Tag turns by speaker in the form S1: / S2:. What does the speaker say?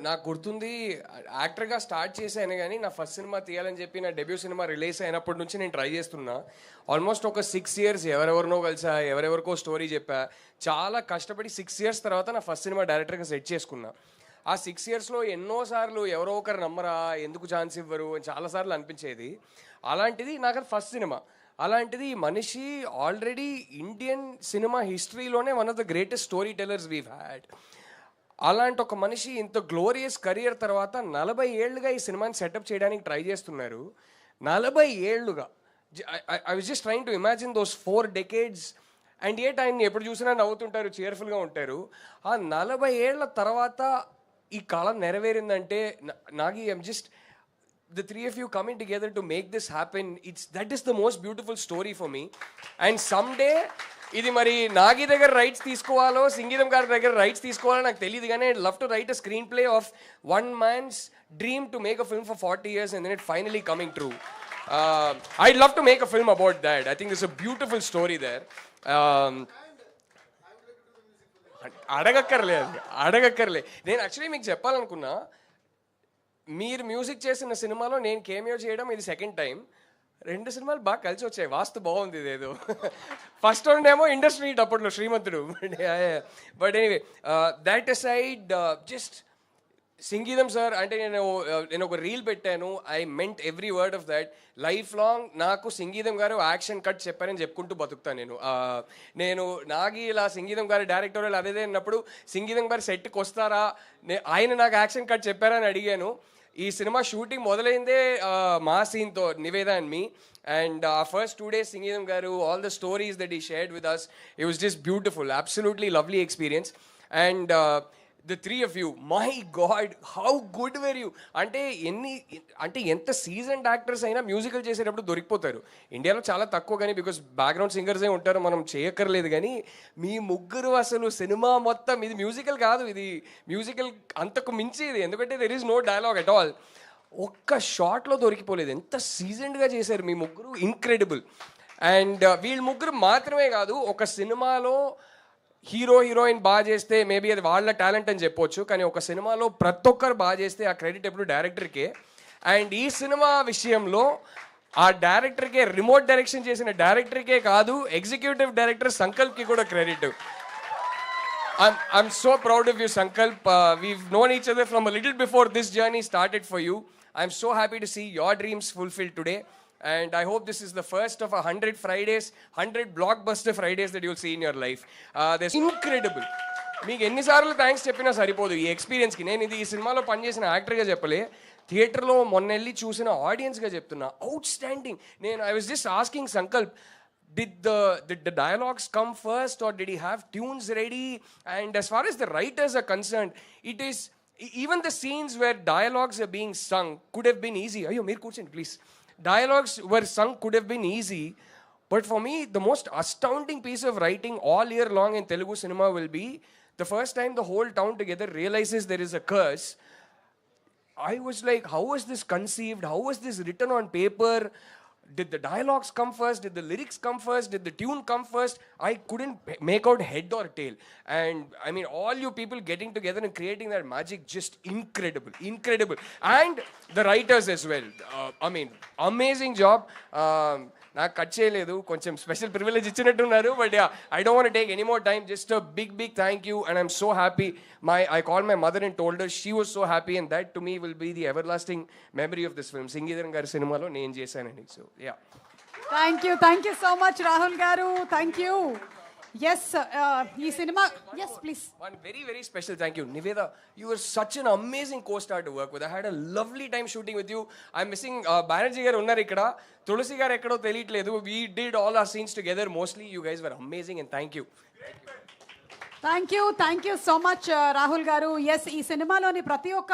S1: నాకు గుర్తుంది యాక్టర్గా స్టార్ట్ చేశాను కానీ నా ఫస్ట్ సినిమా తీయాలని చెప్పి నా డెబ్యూ సినిమా రిలీజ్ అయినప్పటి నుంచి నేను ట్రై చేస్తున్నా. ఆల్మోస్ట్ ఒక 6 years ఎవరెవరినో కలిసా, ఎవరెవరికో స్టోరీ చెప్పా. చాలా కష్టపడి 6 years తర్వాత నా ఫస్ట్ సినిమా డైరెక్టర్గా సెట్ చేసుకున్నా. ఆ 6 yearsలో ఎన్నోసార్లు ఎవరో ఒకరు నమ్మరా, ఎందుకు ఛాన్స్ ఇవ్వరు అని చాలాసార్లు అనిపించేది. అలాంటిది నాకు అది ఫస్ట్ సినిమా. అలాంటిది ఈ మనిషి ఆల్రెడీ ఇండియన్ సినిమా హిస్టరీలోనే one of the greatest story tellers we've had. అలాంటి ఒక మనిషి ఇంత గ్లోరియస్ కెరియర్ తర్వాత 40 ఏళ్ళుగా ఈ సినిమాని సెటప్ చేయడానికి ట్రై చేస్తున్నారు. 40 ఏళ్ళుగా I was just trying to imagine those 4 decades. And at ఆయన్ని ఎప్పుడు చూసినా నవ్వుతుంటారు, చేర్ఫుల్గా ఉంటారు. ఆ 40 ఏళ్ల తర్వాత ఈ కాలం నెరవేరిందంటే నాకు I'm just the three of you coming together to make this happen, that is the most beautiful story for me. And someday ఇది మరి నాగి దగ్గర రైట్స్ తీసుకోవాలో సంగీతం గారి దగ్గర రైట్స్ తీసుకోవాలో నాకు తెలియదు కానీ I love to write a screen play of one man's dream to make a film for 40 years and then it finally coming true. I'd love to make a film about that. I think there's a beautiful story there. అడగక్కర్లే నేను actually మీకు చెప్పాలనుకున్నా, మీరు music చేసిన సినిమాలో నేను cameo చేయడం ఇది second time. 2 సినిమాలు బాగా కలిసి వచ్చాయి, వాస్తు బాగుంది ఇదేదో. ఫస్ట్ వన్ ఏమో ఇండస్ట్రీ అప్పట్లో Srimanthudu. But anyway that aside, just Sangeetham sir అంటే నేను ఒక రీల్ పెట్టాను. I meant every word of that. Life long నాకు సంగీతం గారు యాక్షన్ కట్ చెప్పారని చెప్పుకుంటూ బతుకుతాను. నేను నాగి ఇలా సంగీతం గారు డైరెక్టర్ అదేదే అన్నప్పుడు సంగీతం గారు సెట్కి వస్తారా, ఆయన నాకు యాక్షన్ కట్ చెప్పారని అడిగాను. ఈ సినిమా షూటింగ్ మొదలైందే మా సీన్తో, నివేద అండ్ మీ. అండ్ ఆ first 2 days Sangeetham garu, all the stories that he shared with us, it was just beautiful, absolutely lovely experience. And the three of you, my god, how good were you. అంటే ఎంత seasoned actors అయినా musical చేసేటప్పుడు దొరికిపోతారు. ఇండియాలో చాలా తక్కువ కానీ, because background సింగర్సే ఉంటారు, మనం చేయక్కర్లేదు. కానీ మీ ముగ్గురు అసలు సినిమా మొత్తం, ఇది మ్యూజికల్ కాదు, ఇది మ్యూజికల్ అంతకు మించి ఇది. ఎందుకంటే there is no dialogue at all. ఒక్క షాట్లో దొరికిపోలేదు. ఎంత సీజన్డ్గా చేశారు మీ ముగ్గురు, ఇన్క్రెడిబుల్. అండ్ వీళ్ళు ముగ్గురు మాత్రమే కాదు, ఒక సినిమాలో హీరో హీరోయిన్ బాగా చేస్తే మేబీ అది వాళ్ళ టాలెంట్ అని చెప్పొచ్చు, కానీ ఒక సినిమాలో ప్రతి ఒక్కరు బాగా చేస్తే ఆ క్రెడిట్ ఎప్పుడు డైరెక్టర్కే. అండ్ ఈ సినిమా విషయంలో ఆ డైరెక్టర్కే, రిమోట్ డైరెక్షన్ చేసిన డైరెక్టర్కే కాదు, ఎగ్జిక్యూటివ్ డైరెక్టర్ సంకల్ప్కి కూడా credit. I'm so proud of you, Sankalp. We've known each other from a little before this journey started for you. I'm so happy to see your dreams fulfilled today. And I hope this is the first of 100 Fridays, 100 blockbuster Fridays that you'll see in your life. There's incredible. మీకు ఎన్నిసార్లు thanks చెప్పినా సరిపోదు ఈ ఎక్స్పీరియన్స్కి. నేను ఇది ఈ సినిమాలో పనిచేసిన యాక్టర్గా చెప్పలే, థియేటర్లో మొన్న వెళ్ళి చూసిన ఆడియన్స్గా చెప్తున్నా. Out standing. I was just asking Sankalp, did the dialogues come first or did he have tunes ready? And as far as the writers are concerned, it is even the scenes where dialogues are being sung could have been easy. Ayyo meer kurchandi please. Dialogues were sung could have been easy, but for me the most astounding piece of writing all year long in Telugu cinema will be the first time the whole town together realizes there is a curse. I was like, how was this conceived? How was this written on paper? Did the dialogues come first? Did the lyrics come first? Did the tune come first? I couldn't make out head or tail. And I mean, all you people getting together and creating that magic, just incredible. And the writers as well. I mean, amazing job. నాకు cut చేయలేదు, కొంచెం special privilege ఇచ్చినట్టున్నారు. But yeah, I don't want to take any more time. Just a big thank you. And I'm so happy. I called my mother and told her, she was so happy, and that to me will be the everlasting memory of this film. సంగీతం గారి సినిమాలో నేను చేశానండి. So yeah,
S2: thank you so much Rahul garu. Thank you. Yes, ఈ cinema, yes please.
S1: One very special thank you, Niveda. You were such an amazing co-star to work with. I had a lovely time shooting with you. I'm missing Banerjee garu unnaru ikkada, Tulsi garu ekkado teliyట్లేదు. We did all our scenes together mostly. You guys were amazing and thank you.
S2: Thank you so much Rahul గారు. Yes, ఈ సినిమాలోని ప్రతి ఒక్క